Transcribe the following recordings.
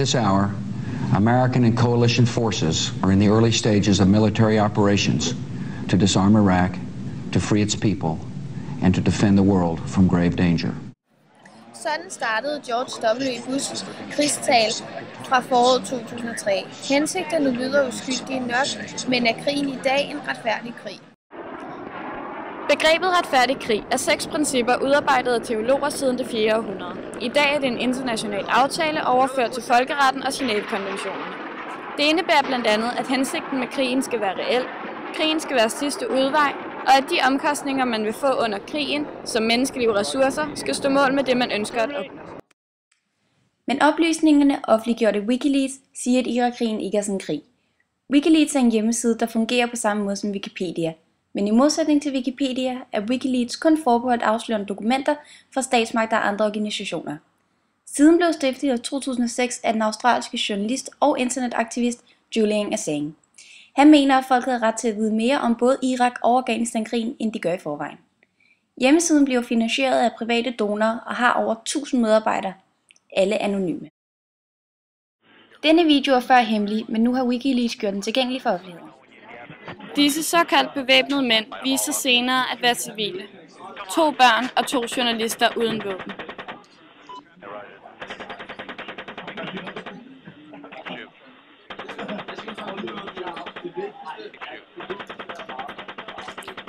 this hour, American and coalition forces are in the early stages of military operations to disarm Iraq, to free its people, and to defend the world from grave danger. Sådan startede George W. Bushs krigstale fra foråret 2003. Hensigterne lyder uskyldige nok, men er krigen i dag en retfærdig krig? Begrebet retfærdig krig er 6 principper udarbejdet af teologer siden det 4. århundrede. I dag er det en international aftale overført til folkeretten og Genève-konventionerne. Det indebærer blandt andet, at hensigten med krigen skal være reel, krigen skal være sidste udvej, og at de omkostninger, man vil få under krigen, som menneskelige ressourcer, skal stå mål med det, man ønsker at opnå. Men oplysningerne offentliggjort af Wikileaks siger, at Irakkrigen ikke er sådan en krig. Wikileaks er en hjemmeside, der fungerer på samme måde som Wikipedia. Men i modsætning til Wikipedia er Wikileaks kun forbeholdt afslørende dokumenter fra statsmagter og andre organisationer. Siden blev stiftet i 2006 af den australske journalist og internetaktivist Julian Assange. Han mener, at folket har ret til at vide mere om både Irak og Afghanistan-krigen, end de gør i forvejen. Hjemmesiden bliver finansieret af private donorer og har over 1000 medarbejdere, alle anonyme. Denne video er før hemmelig, men nu har Wikileaks gjort den tilgængelig for offentligheden. Disse såkaldt bevæbnede mænd viser senere at være civile. 2 børn og 2 journalister uden våben.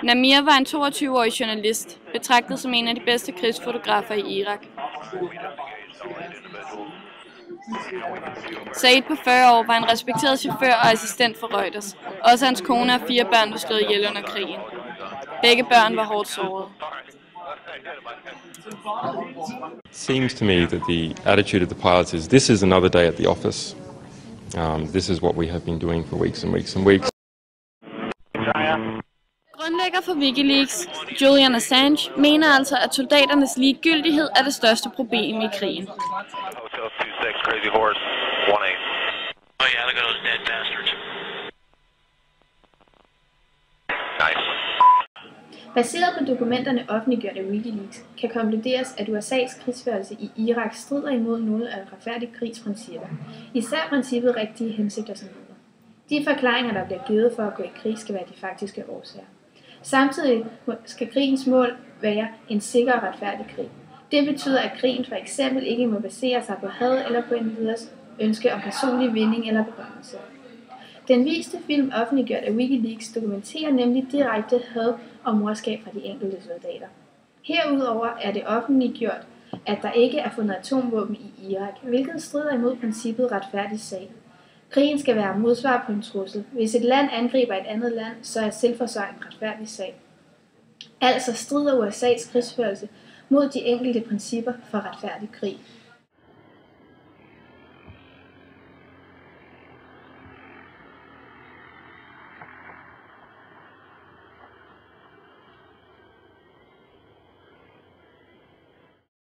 Namir var en 22-årig journalist, betragtet som en af de bedste krigsfotografer i Irak. Said på 40 år var en respekteret chauffør og assistent for Reuters. Også hans kone og 4 børn blev slået ihjel under krigen. Begge børn var hårdt såret. It seems to me that the attitude of the pilots is, this is another day at the office. This is what we have been doing for weeks and weeks and weeks. Grundlægger for Wikileaks, Julian Assange, mener altså, at soldaternes ligegyldighed er det største problem i krigen. Baseret på dokumenterne offentliggjort af Wikileaks, kan konkluderes, at USA's krigsførelse i Irak strider imod nogle af retfærdige krigsprincipper. Især princippet rigtige hensigter som videre. De forklaringer, der bliver givet for at gå i krig, skal være de faktiske årsager. Samtidig skal krigens mål være en sikker og retfærdig krig. Det betyder, at krigen for eksempel ikke må basere sig på had eller på individers ønske om personlig vinding eller berømmelse. Den viste film offentliggjort af Wikileaks dokumenterer nemlig direkte had og morskab fra de enkelte soldater. Herudover er det offentliggjort, at der ikke er fundet atomvåben i Irak, hvilket strider imod princippet retfærdig sag. Krigen skal være modsvar på en trussel. Hvis et land angriber et andet land, så er selvforsvar en retfærdig sag. Altså strider USA's krigsførelse mod de enkelte principper for retfærdig krig.